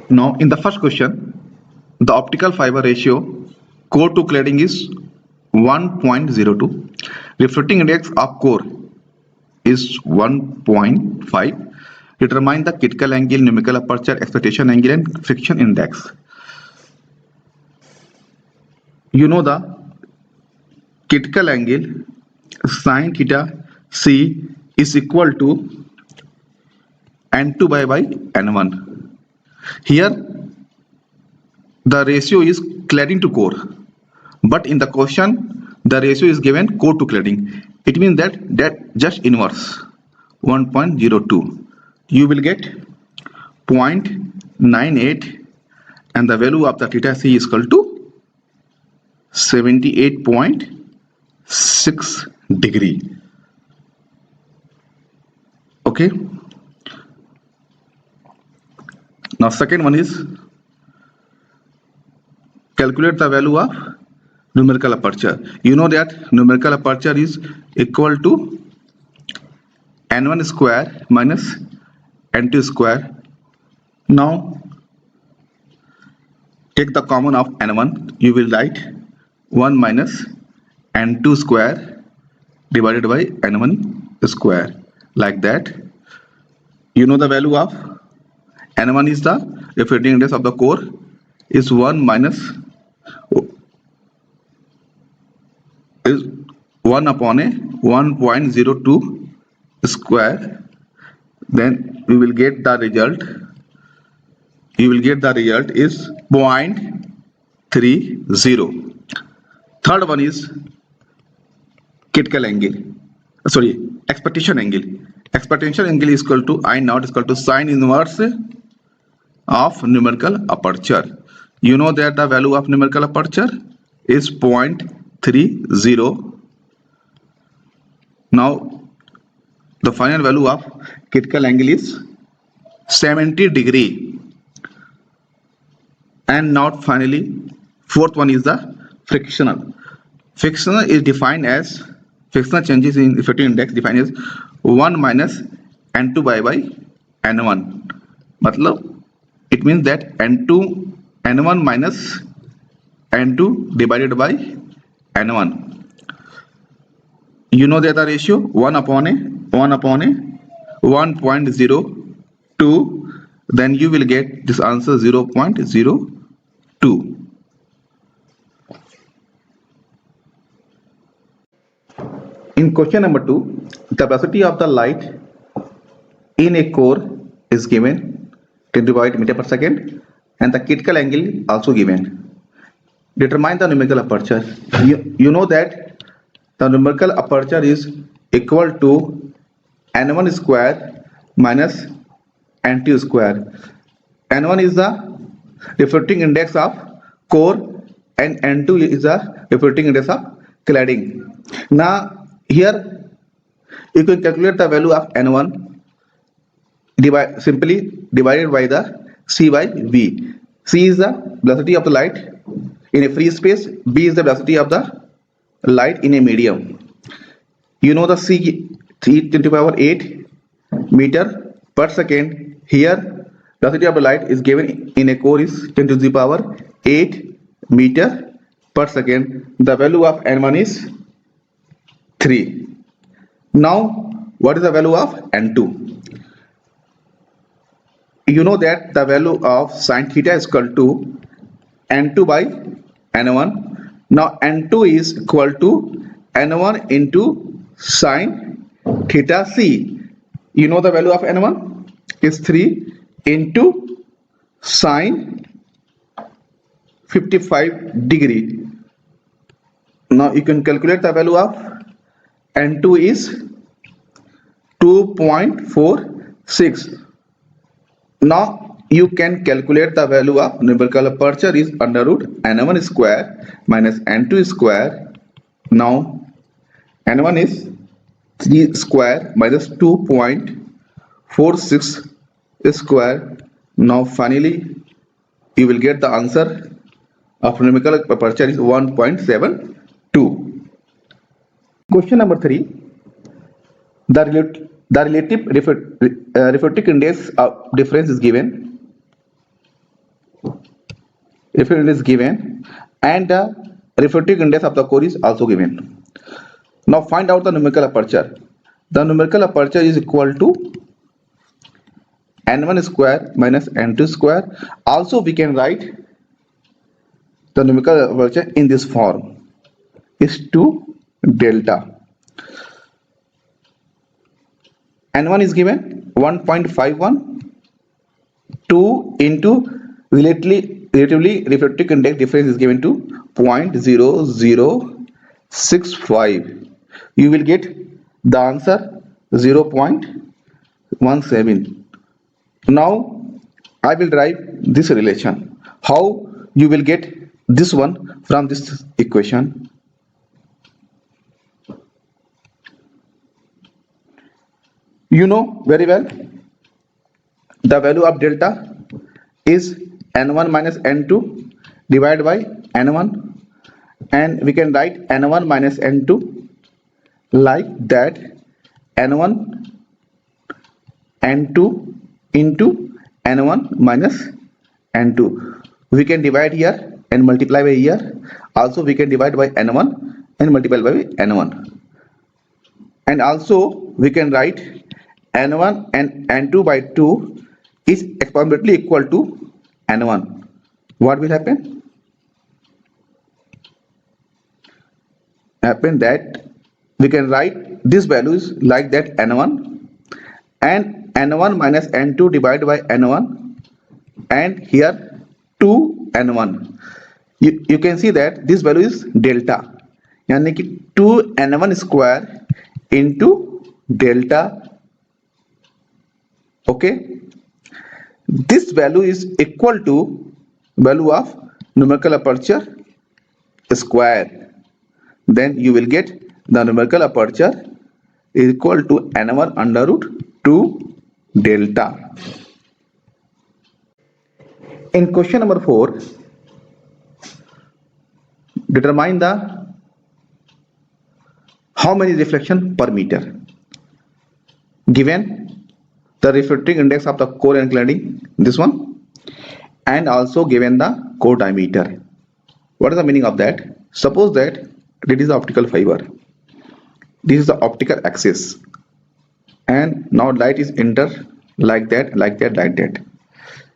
Now in the first question, the optical fiber ratio core to cladding is 1.02. Refracting index of core is 1.5. Determine the critical angle, numerical aperture, expectation angle and friction index. You know the critical angle sin theta c is equal to n2 by n1. Here the ratio is cladding to core, but in the question the ratio is given core to cladding. It means that just inverse 1.02. You will get 0.98 and the value of the theta c is equal to 78.6 degree. Okay. Now second one is calculate the value of numerical aperture. You know that numerical aperture is equal to n1 square minus n2 square. Now take the common of n1. You will write 1 minus n2 square divided by n1 square, like that. You know the value of n1 is the refracting index of the core is 1 minus is 1 upon a 1.02 square. Then we will get the result. You will get the result is 0.30. Third one is critical angle. Sorry, expectation angle. Expectation angle is equal to I naught is equal to sine inverse of numerical aperture. You know that the value of numerical aperture is 0.30. Now the final value of critical angle is 70 degree. And now finally fourth one is the frictional. Frictional is defined as frictional changes in refracting index defined as 1 minus n2 by n1. मतलब it means that n1 minus n2 divided by n1. You know that the ratio 1 upon a 1.02. Then you will get this answer 0.02. In question number 2, the velocity of the light in a core is given 10 meter per second and the critical angle also given. Determine the numerical aperture. You know that the numerical aperture is equal to n1 square minus n2 square. n1 is the refracting index of core and n2 is the refracting index of cladding. Now here you can calculate the value of n1 simply divided by the c by v. C is the velocity of the light in a free space, v is the velocity of the light in a medium. You know the c 3 to the power 8 meter per second. Here velocity of the light is given in a core is 10 to the power 8 meter per second. The value of n1 is 3. Now what is the value of n2? You know that the value of sin theta is equal to n2 by n1. Now n2 is equal to n1 into sin theta c. You know the value of n1 is 3 into sin 55 degree. Now you can calculate the value of n2 is 2.46. Now you can calculate the value of numerical aperture is under root n1 square minus n2 square. Now n1 is 3 square minus 2.46 square. Now finally you will get the answer of numerical aperture is 1.72. Question number 3. The relative refractive index of difference is given. refractive index is given, and the refractive index of the core is also given. Now find out the numerical aperture. The numerical aperture is equal to n1 square minus n2 square. Also we can write the numerical aperture in this form, is 2 delta. n1 is given 1.51, 2 into relatively refractive index difference is given to 0.0065. You will get the answer 0.17. Now I will derive this relation. How you will get this one from this equation? You know very well the value of delta is n1 minus n2 divided by n1, and we can write n1 minus n2 like that, n1 n2 into n1 minus n2. We can divide here and multiply by here. Also we can divide by n1 and multiply by n1. And also we can write n1 and n2 by 2 is approximately equal to n1. What will happen? That we can write these values like that, n1 and n1 minus n2 divided by n1, and here 2 n1. You can see that this value is delta, यानी कि 2 n1 square into delta. Okay, this value is equal to value of numerical aperture square. Then you will get the numerical aperture is equal to n1 under root 2 delta. In question number 4, determine the how many reflection per meter. Given the refractive index of the core and cladding, this one, and also given the core diameter. What is the meaning of that? Suppose that it is the optical fiber. This is the optical axis, and now light is enter like that, like that, like that.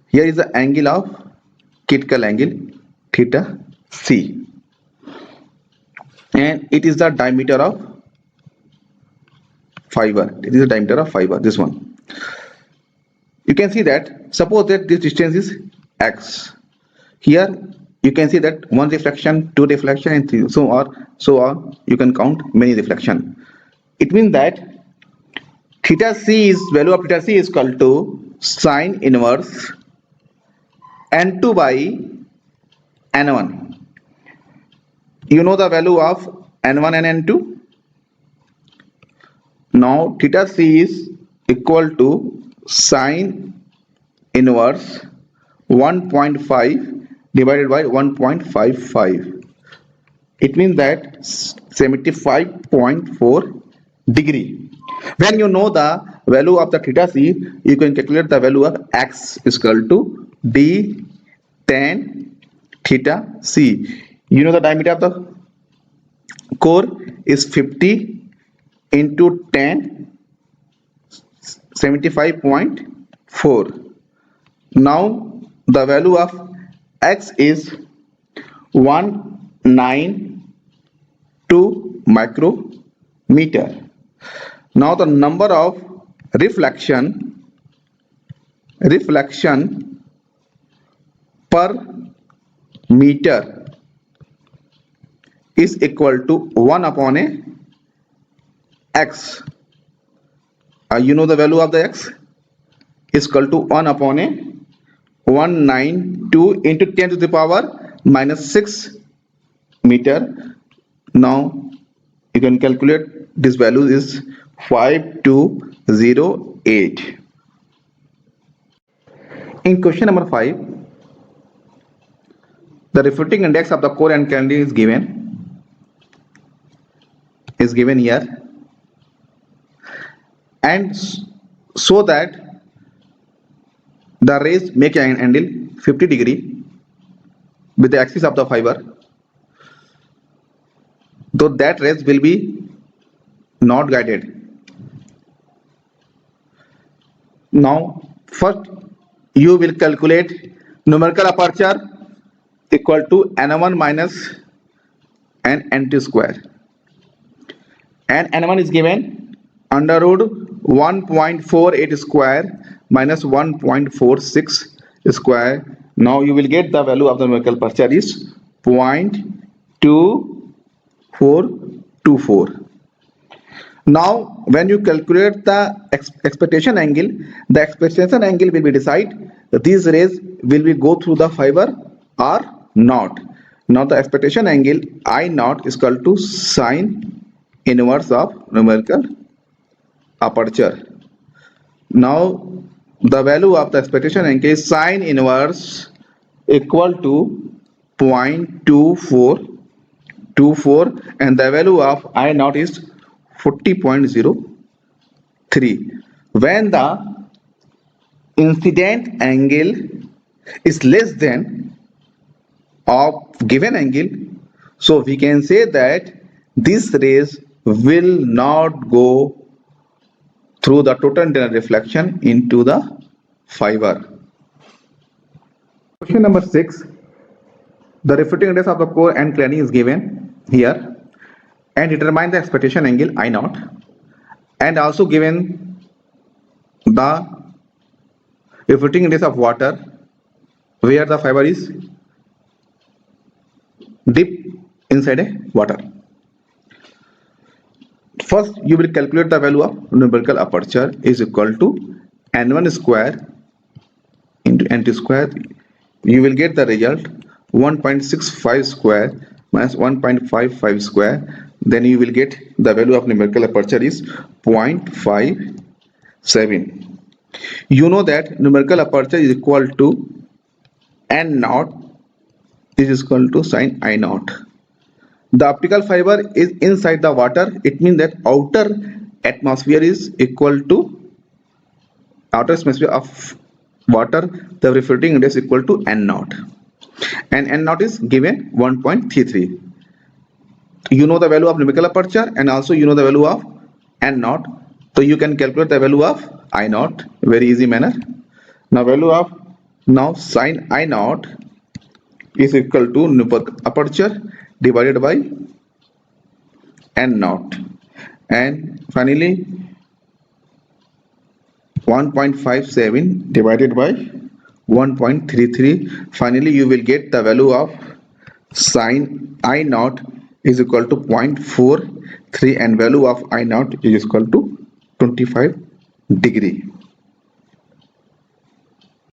Here is the angle of critical angle theta c, and it is the diameter of fiber. It is the diameter of fiber, this one. You can see that suppose that this distance is x. Here you can see that 1 reflection, 2 reflection, and 3, so on. You can count many reflection. It means that theta c is value of theta c is equal to sine inverse n2 by n1. You know the value of n1 and n2. Now theta c is equal to sine inverse 1.5 divided by 1.55. It means that 75.4 degree. When you know the value of the theta c, you can calculate the value of x is equal to d tan theta c. You know the diameter of the core is 50 into 10, 75.4. Now the value of x is 192 micrometer. Now the number of reflection per meter is equal to 1 upon a x. You know the value of the x is equal to 1 upon a 192 into 10 to the power minus 6 meter. Now you can calculate this value is 5208. In question number 5, the refracting index of the core and candy is given here, and so that the rays make an angle 50 degree, with the axis of the fiber, so that rays will be not guided. Now first you will calculate numerical aperture equal to n1 minus n2 square, and n1 is given under root 1.48 square minus 1.46 square. Now you will get the value of the numerical aperture is 0.2424. Now when you calculate the expectation angle, the expectation angle will be decide these rays will be go through the fiber or not. Now the expectation angle I naught is equal to sine inverse of numerical aperture. Now the value of the expectation angle is sine inverse equal to 0.2424, and the value of I naught is 40.03. When the incident angle is less than of given angle, so we can say that these rays will not go through the total internal reflection into the fiber. Question number 6. The reflecting index of the core and cladding is given here, and determine the expectation angle I naught, and also given the reflecting index of water where the fiber is deep inside a water. First you will calculate the value of numerical aperture is equal to n1 square into n2 square. You will get the result 1.65 square minus 1.55 square. Then you will get the value of numerical aperture is 0.57. You know that numerical aperture is equal to n naught is equal to sine I naught. The optical fiber is inside the water. It means that outer atmosphere is equal to outer atmosphere of water. The reflecting index is equal to n naught, and n naught is given 1.33. You know the value of numerical aperture and also you know the value of n naught, so you can calculate the value of I naught very easy manner. Now value of sine I naught is equal to numerical aperture divided by n naught, and finally 1.57 divided by 1.33. Finally you will get the value of sine I naught is equal to 0.43, and value of I naught is equal to 25 degree.